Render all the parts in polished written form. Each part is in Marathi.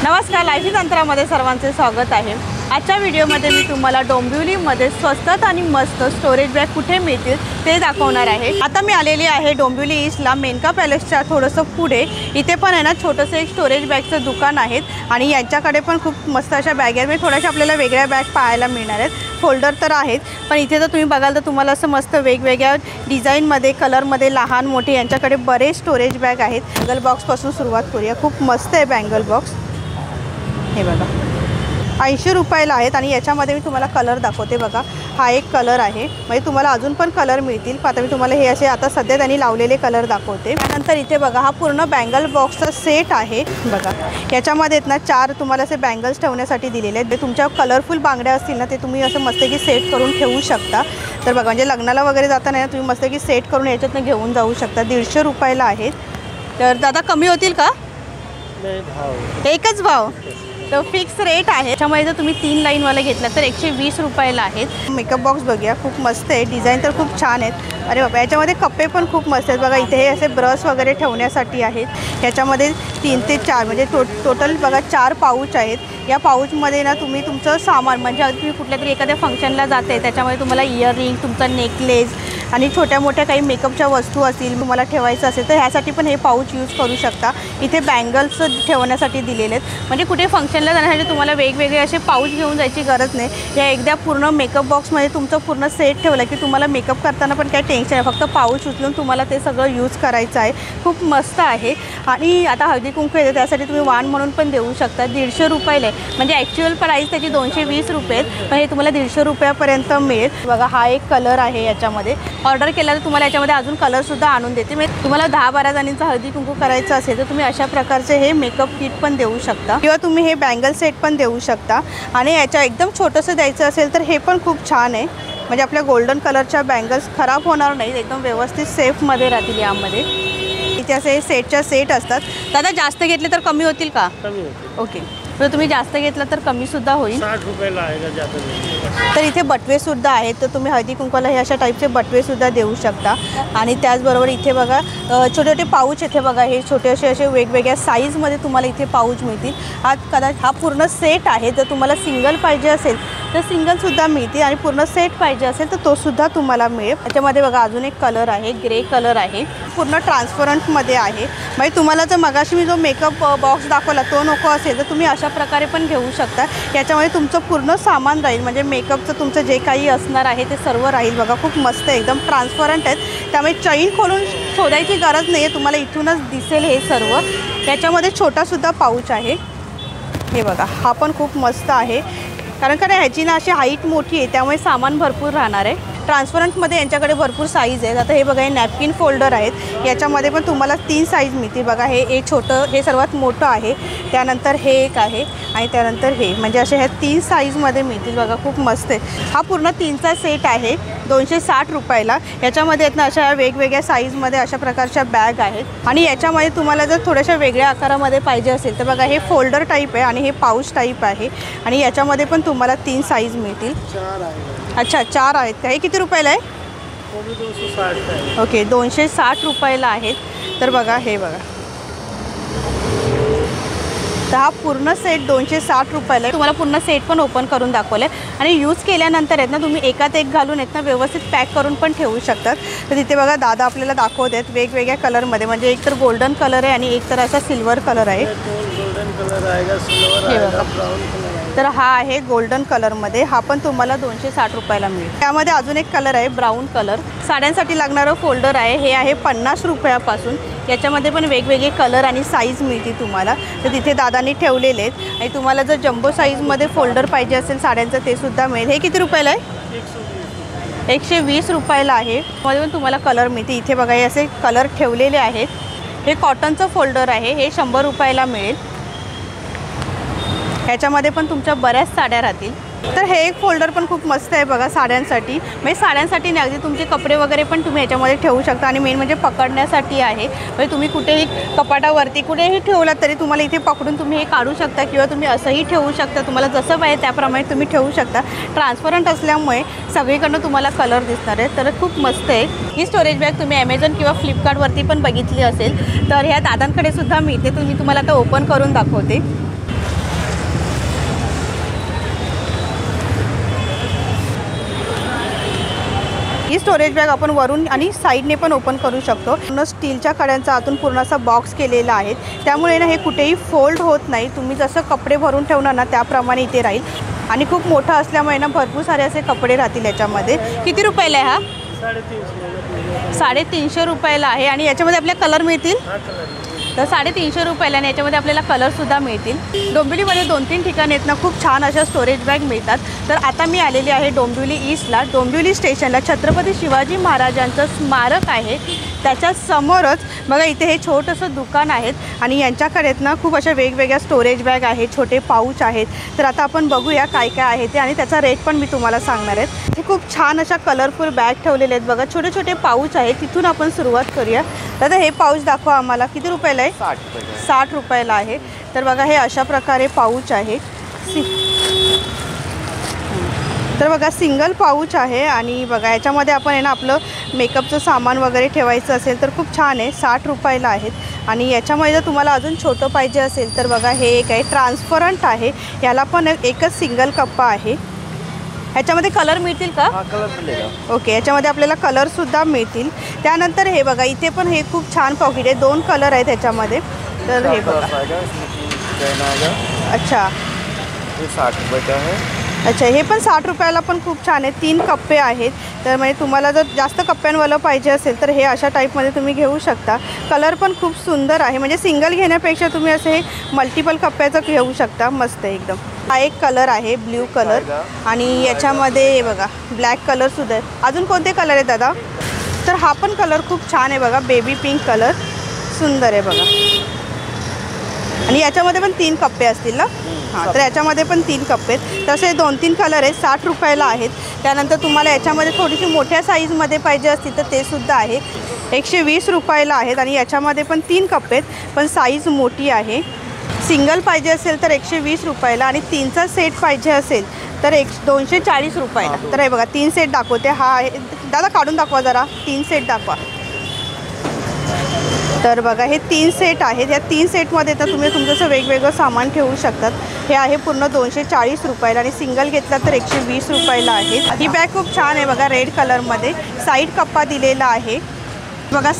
नमस्कार, लाईफी तंत्रामध्ये सर्वांचे स्वागत आहे। आजच्या व्हिडिओमध्ये मी तुम्हाला डोंबिवलीमध्ये स्वस्तात आणि मस्त स्टोरेज बॅग कुठे मिळतील ते दाखवणार आहे। आता मी आलेली आहे डोंबिवली ईस्टला मेनका पॅलेसच्या थोडंसं पुढे। इथे पण आहे ना छोटंसं एक स्टोरेज बॅगचं दुकान आहे आणि यांच्याकडे पण खूप मस्त अशा बॅग आहेत। म्हणजे थोड्याशा आपल्याला वेगळ्या बॅग पाहायला मिळणार आहेत। फोल्डर तर आहेत, पण इथे जर तुम्ही बघाल तर तुम्हाला असं मस्त वेगवेगळ्या डिझाईनमध्ये कलरमध्ये लहान मोठे यांच्याकडे बरेच स्टोरेज बॅग आहेत। बँगल बॉक्सपासून सुरुवात करूया। खूप मस्त आहे बँगल बॉक्स, हे बघा 80 रुपयाला आहेत आणि याच्यामध्ये मी तुम्हाला कलर दाखवते। बघा हा एक कलर आहे, म्हणजे तुम्हाला अजून पण कलर मिळतील। आता मी तुम्हाला हे असे आता सध्या त्यांनी लावलेले कलर दाखवते। त्यानंतर इथे बघा हा पूर्ण बँगल बॉक्सचा सेट आहे। बघा याच्यामध्ये ना 4 तुम्हाला असे बँगल्स ठेवण्यासाठी दिलेले आहेत। जे तुमच्या कलरफुल बांगड्या असतील ना ते तुम्ही असं मस्तपैकी सेट करून ठेवू शकता। तर बघा म्हणजे लग्नाला वगैरे जाताना ना तुम्ही मस्तपैकी सेट करून याच्यातनं घेऊन जाऊ शकता। 150 रुपयाला आहेत। तर दादा कमी होतील का? एकच भाव, तो फिक्स रेट आहे। त्याच्यामुळे जर तुम्ही 3 लाईनवाला घेतला तर 120 रुपयाला आहेत। मेकअप बॉक्स बघूया, खूप मस्त आहे। डिझाईन तर खूप छान आहेत। अरे बाबा याच्यामध्ये कप्पे पण खूप मस्त आहेत। बघा इथे हे असे ब्रश वगैरे ठेवण्यासाठी आहेत। याच्यामध्ये 3 ते 4 म्हणजे टोटल बघा 4 पाऊच आहेत। या पाऊचमध्ये ना तुम्ही तुमचं सामान म्हणजे तुम्ही कुठल्या तरी एखाद्या फंक्शनला जाते त्याच्यामध्ये तुम्हाला इयररिंग, तुमचा नेकलेस आणि छोट्या मोठ्या काही मेकअपच्या वस्तू असतील तुम्हाला ठेवायचं असेल तर ह्यासाठी पण हे पाऊच यूज करू शकता। इथे बँगल्स ठेवण्यासाठी दिलेले आहेत। म्हणजे कुठे फंक्शनला जाण्यासाठी तुम्हाला वेगवेगळे असे पाऊच घेऊन जायची गरज नाही। या एकदा पूर्ण मेकअप बॉक्समध्ये तुमचं पूर्ण सेट ठेवलं की तुम्हाला मेकअप करताना पण काही टेन्शन आहे। फक्त पाऊच उचलून तुम्हाला ते सगळं यूज करायचं आहे। खूप मस्त आहे। आणि आता हळदी कुंकू येते त्यासाठी तुम्ही वाण म्हणून पण देऊ शकता। 150 रुपयाला आहे, म्हणजे ॲक्च्युअल प्राईस त्याची 220 रुपये आहेत, पण हे तुम्हाला 150 रुपयापर्यंत मिळेल। बघा हा एक कलर आहे। याच्यामध्ये ऑर्डर केला तर तुम्हाला याच्यामध्ये अजून कलरसुद्धा आणून देते। म्हणजे तुम्हाला 10-12 जणींचा हळदी कुंकू करायचं असेल तर तुम्ही अशा प्रकारचे हे मेकअप किट पण देऊ शकता किंवा तुम्ही हे बँगल सेट पण देऊ शकता। आणि याच्या एकदम छोटंसं द्यायचं असेल तर हे पण खूप छान आहे। म्हणजे आपल्या गोल्डन कलरच्या बँगल्स खराब होणार नाही, एकदम व्यवस्थित सेफमध्ये राहतील। यामध्ये इथे असे सेटच्या सेट असतात। दादा जास्त घेतले तर कमी होतील का? कमी होतील। ओके, जर तुम्ही जास्त घेतलं तर कमीसुद्धा होईल। 60 रुपयाला आहे का जास्त? तर इथे बटवेसुद्धा आहेत, तर तुम्ही हळदी कुंकवाला हे अशा टाईपचे बटवेसुद्धा देऊ शकता। आणि त्याचबरोबर इथे बघा छोटे छोटे पाऊच इथे बघा, हे छोटे असे वेगवेगळ्या साईजमध्ये तुम्हाला इथे पाऊच मिळतील। हा पूर्ण सेट आहे। जर तुम्हाला सिंगल पाहिजे असेल तर सिंगलसुद्धा मिळतील आणि पूर्ण सेट पाहिजे असेल तर तोसुद्धा तुम्हाला मिळेल। त्याच्यामध्ये बघा अजून एक कलर आहे, ग्रे कलर आहे, पूर्ण ट्रान्सपरंटमध्ये आहे। म्हणजे तुम्हाला जर मगाशी मी जो मेकअप बॉक्स दाखवला तो नको असेल तर तुम्ही अशा प्रकारे पण घेऊ शकता। याच्यामध्ये तुमचं पूर्ण सामान राहील, म्हणजे मेकअपचं तुमचं जे काही असणार आहे ते सर्व राहील। बघा खूप मस्त आहे, एकदम ट्रान्सपरंट आहेत। त्यामुळे चैन खोलून शोधायची गरज नाही आहे, तुम्हाला इथूनच दिसेल हे सर्व। त्याच्यामध्ये छोटासुद्धा पाऊच आहे, हे बघा हा पण खूप मस्त आहे। कारण ह्याची ना अशी हाईट मोठी आहे त्यामुळे सामान भरपूर राहणार आहे। ट्रान्सपरंटमध्ये यांच्याकडे भरपूर साईज आहेत। आता हे बघा हे नॅपकिन फोल्डर आहेत। याच्यामध्ये पण तुम्हाला 3 साईज मिळतील। बघा हे एक छोटं, हे सर्वात मोठं आहे, त्यानंतर हे एक आहे आणि त्यानंतर हे, म्हणजे असे ह्या 3 साईजमध्ये मिळतील। बघा खूप मस्त आहे। हा पूर्ण 3चा सेट आहे 260 रुपयाला। याच्यामध्ये आहेत ना अशा वेगवेगळ्या साईजमध्ये अशा प्रकारच्या बॅग आहेत। आणि याच्यामध्ये तुम्हाला जर थोड्याशा वेगळ्या आकारामध्ये पाहिजे असेल तर बघा हे फोल्डर टाईप आहे आणि हे पाऊच टाईप आहे। आणि याच्यामध्ये पण तुम्हाला 3 साईज मिळतील। 4 आहे। अच्छा 4 आहेत का? हे किती रुपयाला आहे? 260 ओके 260 रुपयाला आहेत। तर बघा हे बघा, तर हा पूर्ण सेट 260 रुपयाला आहे। तुम्हाला पूर्ण सेट पण ओपन करून दाखवलं आहे आणि यूज केल्यानंतर आहेत ना तुम्ही एकात एक घालून आहेत ना व्यवस्थित पॅक करून पण ठेवू शकतात। तर तिथे बघा दादा आपल्याला दाखवत आहेत वेगवेगळ्या कलरमध्ये, म्हणजे एक तर गोल्डन कलर आहे आणि एक तर असा सिल्वर कलर आहे। गोल्डन कलर आहे, सिल्वर आहे, ब्राउन कलर आहे। तर हा आहे गोल्डन कलरमध्ये, हा पण तुम्हाला 260 रुपयाला मिळेल। त्यामध्ये अजून एक कलर आहे ब्राऊन कलर। साड्यांसाठी लागणारं फोल्डर आहे, हे आहे 50 रुपयापासून। याच्यामध्ये पण वेगवेगळे कलर आणि साईज मिळतील तुम्हाला। तर तिथे दादांनी ठेवलेले आहेत। आणि तुम्हाला जर जम्बो साईजमध्ये फोल्डर पाहिजे असेल साड्यांचं ते सुद्धा मिळेल। हे किती रुपयाला आहे? 120 रुपयाला आहे। त्यामध्ये पण तुम्हाला कलर मिळते। इथे बघा हे असे कलर ठेवलेले आहेत। हे कॉटनचं फोल्डर आहे, हे 100 रुपयाला मिळेल। ह्याच्यामध्ये पण तुमच्या बऱ्याच साड्या राहतील। तर हे एक फोल्डर पण खूप मस्त आहे बघा साड्यांसाठी। म्हणजे साड्यांसाठी नाही, अगदी तुमचे कपडे वगैरे पण तुम्ही ह्याच्यामध्ये ठेवू शकता। आणि मेन म्हणजे पकडण्यासाठी आहे, म्हणजे तुम्ही कुठेही कपाटावरती कुठेही ठेवलात तरी तुम्हाला इथे पकडून तुम्ही हे काढू शकता किंवा तुम्ही असंही ठेवू शकता। तुम्हाला जसं पाहिजे त्याप्रमाणे तुम्ही ठेवू शकता। ट्रान्सपरंट असल्यामुळे सगळीकडनं तुम्हाला कलर दिसणार आहे। तर खूप मस्त आहे ही स्टोरेज बॅग। तुम्ही ॲमेझॉन किंवा फ्लिपकार्टवरती पण बघितली असेल तर ह्या दादांकडे सुद्धा मिळते। तुम्हाला आता ओपन करून दाखवते। ही स्टोरेज बॅग आपण वरून आणि साईडने पण ओपन करू शकतो. पूर्ण स्टीलच्या कड्यांचा आतून पूर्ण असा बॉक्स केलेला आहे, त्यामुळे ना हे कुठेही फोल्ड होत नाही. तुम्ही जसं कपडे भरून ठेवणार ना त्याप्रमाणे इथे राहील. आणि खूप मोठा असल्यामुळे ना भरपूर सारे असे कपडे राहतील याच्यामध्ये. किती रुपयाला आहे हा? 350 रुपयाला आहे. आणि याच्यामध्ये आपल्याला कलर मिळतील. तर 350 रुपयाला आणि याच्यामध्ये आपल्याला कलरसुद्धा मिळतील. डोंबिवलीमध्ये 2-3 ठिकाणी आहेत ना खूप छान अशा स्टोरेज बॅग मिळतात. तर आता मी आलेली आहे डोंबिवली ईस्टला. डोंबिवली स्टेशनला छत्रपती शिवाजी महाराजांचं स्मारक आहे, त्याच्या समोरच बघा इथे हे छोटंसं दुकान आहेत. आणि यांच्याकडे आहेत ना खूप अशा वेगवेगळ्या स्टोरेज बॅग आहेत, छोटे पाऊच आहेत. तर आता आपण बघूया काय काय आहे ते आणि त्याचा रेट पण मी तुम्हाला सांगणार आहे. इथे खूप छान अशा कलरफुल बॅग ठेवलेले आहेत बघा. छोटे छोटे पाऊच आहेत. तिथून आपण सुरुवात करूया. दादा हे पाऊच दाखवा आम्हाला. किती रुपयाला आहे? 60 रुपयाला आहे. तर बघा हे अशा प्रकारे पाऊच आहे. तर बघा सिंगल पाऊच आहे. आणि बघा याच्यामध्ये आपण आहे ना आपलं मेकअपचं सामान वगैरे ठेवायचं असेल तर खूप छान आहे. 60 रुपयाला आहेत. आणि याच्यामध्ये जर तुम्हाला अजून छोटं पाहिजे असेल तर बघा हे एक आहे ट्रान्सपरंट आहे. याला पण एकच सिंगल कप्पा आहे. ह्याच्यामध्ये कलर मिळतील का? कलर मिळेल. ओके, याच्यामध्ये आपल्याला कलरसुद्धा मिळतील. त्यानंतर हे बघा इथे पण हे खूप छान पॉकेट आहे. 2 कलर आहेत ह्याच्यामध्ये. तर हे बघा. अच्छा, ये 60 रुपये का है. अच्छा, हे पण 60 रुपयाला पण खूप छान आहे. 3 कप्पे आहेत. तर म्हणजे तुम्हाला जर जास्त कप्प्यांवालं पाहिजे असेल तर हे अशा टाईपमध्ये तुम्ही घेऊ शकता. कलर पण खूप सुंदर आहे. म्हणजे सिंगल घेण्यापेक्षा तुम्ही असं हे मल्टिपल कप्प्याचं घेऊ शकता. मस्त आहे एकदम. हा एक कलर आहे ब्ल्यू कलर. आणि याच्यामध्ये बघा ब्लॅक कलरसुद्धा आहे. अजून कोणते कलर आहेत दादा? तर हा पण कलर खूप छान आहे बघा. बेबी पिंक कलर सुंदर आहे बघा. आणि याच्यामध्ये पण 3 कप्पे असतील ना? हां, तर याच्यामध्ये पण 3 कप्पे आहेत. तसे 2-3 कलर आहेत. 60 रुपयाला आहेत. त्यानंतर तुम्हाला याच्यामध्ये थोडीशी मोठ्या साईजमध्ये पाहिजे असतील तर ते सुद्धा आहे. 120 रुपयाला आहेत. आणि याच्यामध्ये पण 3 कप्पे आहेत पण साईज मोठी आहे. सिंगल पाहिजे असेल तर 120 रुपयाला आणि 3चा सेट पाहिजे असेल तर 240 रुपयाला. तर हे बघा 3 सेट दाखवते. हा आहे दादा, काढून दाखवा जरा. 3 सेट दाखवा. तर बघा हे 3 सेट आहेत. या 3 सेटमध्ये तर तुम्ही तुमचं वेगवेगळं सामान ठेवू शकतात. हे आहे पूर्ण 240 रुपयाला आणि सिंगल घेतला तर 120 रुपयाला आहे. ही बॅग खूप छान आहे बघा. रेड कलरमध्ये साईड कप्पा दिलेला आहे बघा.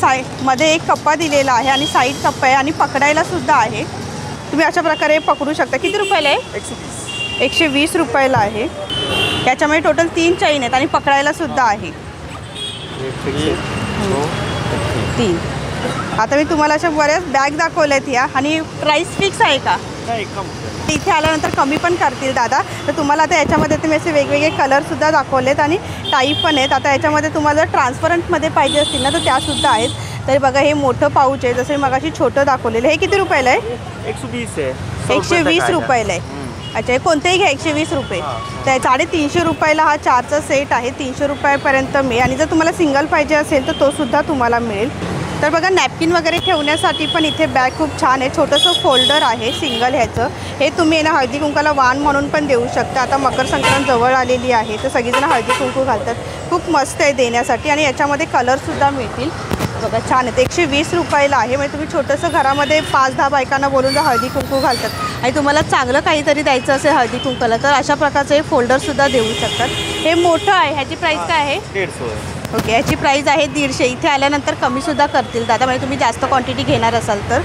मध्ये एक कप्पा दिलेला आहे आणि साईड कप्पा आहे आणि पकडायला सुद्धा आहे. तुम्ही अशा प्रकारे पकडू शकता. किती रुपयाला आहे? 120 रुपयाला आहे. याच्यामध्ये टोटल 3 चैन आहेत आणि पकडायला सुद्धा आहे. 3. आता मी तुम्हाला अशा बऱ्याच बॅग दाखवल्यात या. आणि प्राईस फिक्स आहे का? इथे आल्यानंतर कमी पण करतील दादा. तर तुम्हाला आता याच्यामध्ये तुम्ही असे वेगवेगळे कलरसुद्धा दाखवलेत आणि टाईप पण आहेत. आता याच्यामध्ये तुम्हाला जर ट्रान्सपरंटमध्ये पाहिजे असतील ना तर त्यासुद्धा आहेत. तर बघा हे मोठं पाऊच आहे जसं मगाशी छोटं दाखवलेलं. हे किती रुपयाला आहे? 120 आहे. 120 रुपयाला आहे. अच्छा, हे कोणतेही घ्या 120 रुपये. तर 350 रुपयाला हा 4चा सेट आहे. 300 रुपयापर्यंत मिळेल. आणि जर तुम्हाला सिंगल पाहिजे असेल तर तोसुद्धा तुम्हाला मिळेल. तर बघा नॅपकिन वगैरे ठेवण्यासाठी पण इथे बॅग खूप छान आहे. छोटंसं फोल्डर आहे सिंगल ह्याचं. हे तुम्ही ना हळदी कुंकाला वाण म्हणून पण देऊ शकता. आता मकर संक्रांत जवळ आलेली आहे तर सगळीजण हळदी कुंकू घालतात. खूप मस्त आहे देण्यासाठी. आणि याच्यामध्ये कलरसुद्धा मिळतील बघा. छान आहे. 120 रुपयाला आहे. म्हणजे तुम्ही छोटंसं घरामध्ये 5-10 बायकांना बोलून जर हळदी कुंकू घालतात आणि तुम्हाला चांगलं काहीतरी द्यायचं असेल हळदी कुंकाला तर अशा प्रकारचं हे फोल्डरसुद्धा देऊ शकतात. हे मोठं आहे. ह्याची प्राईस काय आहे? 150 आहे. ओके, याची प्राईस आहे 150. इथे आल्यानंतर कमीसुद्धा करतील दादा. म्हणजे तुम्ही जास्त क्वांटिटी घेणार असाल तर.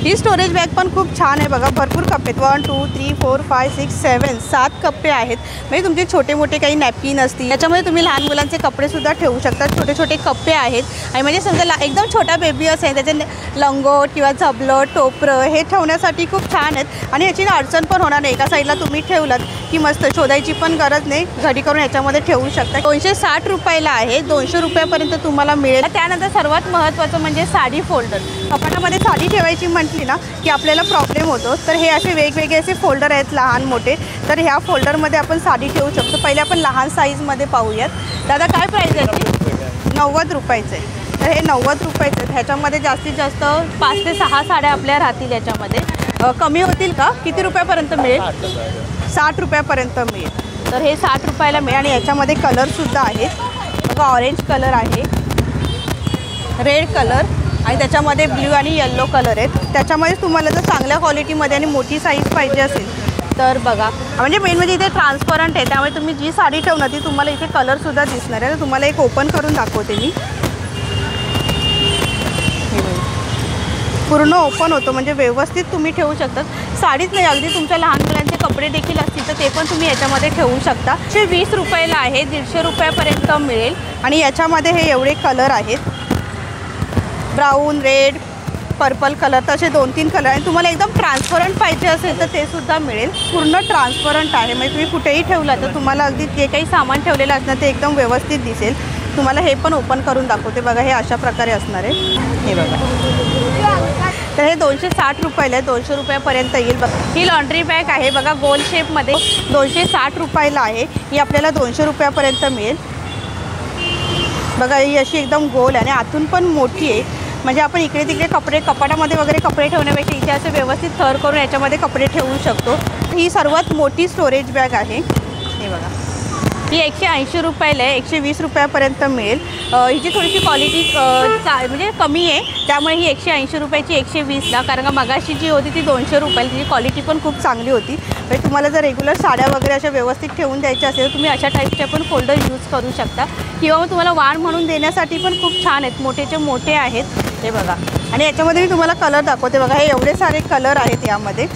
ही स्टोरेज बॅग पण खूप छान आहे बघा. भरपूर कप्पे आहेत. 1 2 3 4 5 6 7 7 कप्पे आहेत. म्हणजे तुमचे छोटे मोठे काही नॅपकिन असतील. याच्यामध्ये तुम्ही लहान मुलांचे कपडेसुद्धा ठेवू शकता. छोटे छोटे कप्पे आहेत. आणि म्हणजे समजा एकदम छोटा बेबी असेल त्याचे लंगोट किंवा झबलं टोपरं हे ठेवण्यासाठी खूप छान आहेत. आणि याची अडचण पण होणार नाही. एका साईडला तुम्ही ठेवलात की मस्त, शोधायची पण गरज नाही. घडी करून याच्यामध्ये ठेवू शकता. 260 रुपयाला आहे. 200 रुपयापर्यंत तुम्हाला मिळेल. त्यानंतर सर्वात महत्त्वाचं म्हणजे साडी फोल्डर. कपाटामध्ये साडी ठेवायची म्हटली ना की आपल्याला प्रॉब्लेम होतो. तर हे असे वेगवेगळे असे फोल्डर आहेत लहान मोठे. तर ह्या फोल्डरमध्ये आपण साडी ठेवू शकतो. पहिले आपण लहान साईजमध्ये पाहूयात. दादा काय प्राईस आहे याची? 90 रुपयाचं आहे. तर हे 90 रुपयाचं आहे. ह्याच्यामध्ये जास्तीत जास्त 5 ते 6 साड्या आपल्या राहतील. याच्यामध्ये कमी होतील का? किती रुपयापर्यंत मिळेल? 60 रुपयापर्यंत मिळेल. तर हे 60 रुपयाला मिळेल. आणि याच्यामध्ये कलरसुद्धा आहेत बघा. ऑरेंज कलर आहे, रेड कलर आणि त्याच्यामध्ये ब्ल्यू आणि येल्लो कलर आहेत. त्याच्यामध्ये तुम्हाला जर चांगल्या क्वालिटीमध्ये आणि मोठी साईज पाहिजे असेल तर बघा म्हणजे मेन म्हणजे इथे ट्रान्सपरंट आहे, त्यामुळे तुम्ही जी साडी ठेवणार ती तुम्हाला इथे कलरसुद्धा दिसणार आहे. तर तुम्हाला एक ओपन करून दाखवते मी. पूर्ण ओपन होतो म्हणजे व्यवस्थित तुम्ही ठेवू शकता. साडीच नाही, अगदी तुमच्या लहान मुलांचे कपडे देखील असतील तर ते पण तुम्ही याच्यामध्ये ठेवू शकता. 120 रुपयाला आहे, 150 रुपयापर्यंत मिळेल. आणि याच्यामध्ये हे एवढे कलर आहेत, ब्राऊन, रेड, पर्पल कलर, तसे 2-3 कलर. आणि तुम्हाला एकदम ट्रान्सपरंट पाहिजे असेल तर ते सुद्धा मिळेल. पूर्ण ट्रान्सपरंट आहे म्हणजे तुम्ही कुठेही ठेवला तर तुम्हाला अगदी जे काही सामान ठेवलेलं असणार ते एकदम व्यवस्थित दिसेल. तुम्हाला हे पण ओपन करून दाखवते बघा. हे अशा प्रकारे असणार आहे, हे बघा. तर हे 260 रुपयाला आहे, 200 रुपयापर्यंत येईल. बघा ही लॉन्ड्री बॅग आहे बघा, गोल शेपमध्ये 260 रुपयाला आहे. ही आपल्याला 200 रुपयापर्यंत मिळेल. बघा ही अशी एकदम गोल आणि आतून पण मोठी आहे. म्हणजे आपण इकडे तिकडे कपाटामध्ये वगैरे कपडे ठेवण्यापेक्षा इथे असे व्यवस्थित थर करून याच्यामध्ये कपडे ठेवू शकतो. ही सर्वात मोठी स्टोरेज बॅग आहे, हे बघा. ही 180 रुपयाला आहे, 120 रुपयापर्यंत मिळेल. हिची थोडीशी क्वालिटी म्हणजे कमी आहे, त्यामुळे ही 180 रुपयाची 120ला. कारण का मगाशी जी होती ती 200 रुपयाला, तिची क्वालिटी पण खूप चांगली होती. म्हणजे तुम्हाला जर रेग्युलर साड्या वगैरे अशा व्यवस्थित ठेवून द्यायच्या असेल तर तुम्ही अशा टाईपचे पण फोल्डर यूज करू शकता. किंवा मग तुम्हाला वाण म्हणून देण्यासाठी पण खूप छान आहेत, मोठेचे मोठे आहेत, हे बघा. आणि याच्यामध्ये मी तुम्हाला कलर दाखवते बघा. हे एवढे सारे कलर आहेत यामध्ये.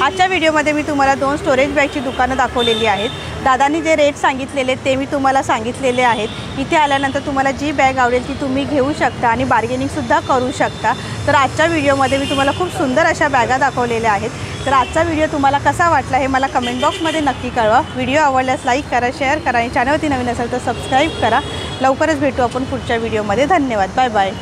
आजच्या व्हिडिओमध्ये मी तुम्हाला 2 स्टोरेज बॅगची दुकानं दाखवलेली आहेत. दादांनी जे रेट सांगितलेले ते मी तुम्हाला सांगितलेले आहेत. इथे आल्यानंतर तुम्हाला जी बॅग आवडेल ती तुम्ही घेऊ शकता आणि बार्गेनिंगसुद्धा करू शकता. तर आजच्या व्हिडिओमध्ये मी तुम्हाला खूप सुंदर अशा बॅगा दाखवलेल्या आहेत. तर आजचा व्हिडिओ तुम्हाला कसा वाटला हे मला कमेंट बॉक्समध्ये नक्की कळवा. व्हिडिओ आवडल्यास लाईक करा, शेअर करा आणि चॅनलवरती नवीन असेल तर सबस्क्राईब करा. लवकरच भेटू आपण पुढच्या व्हिडिओमध्ये. धन्यवाद, बाय बाय.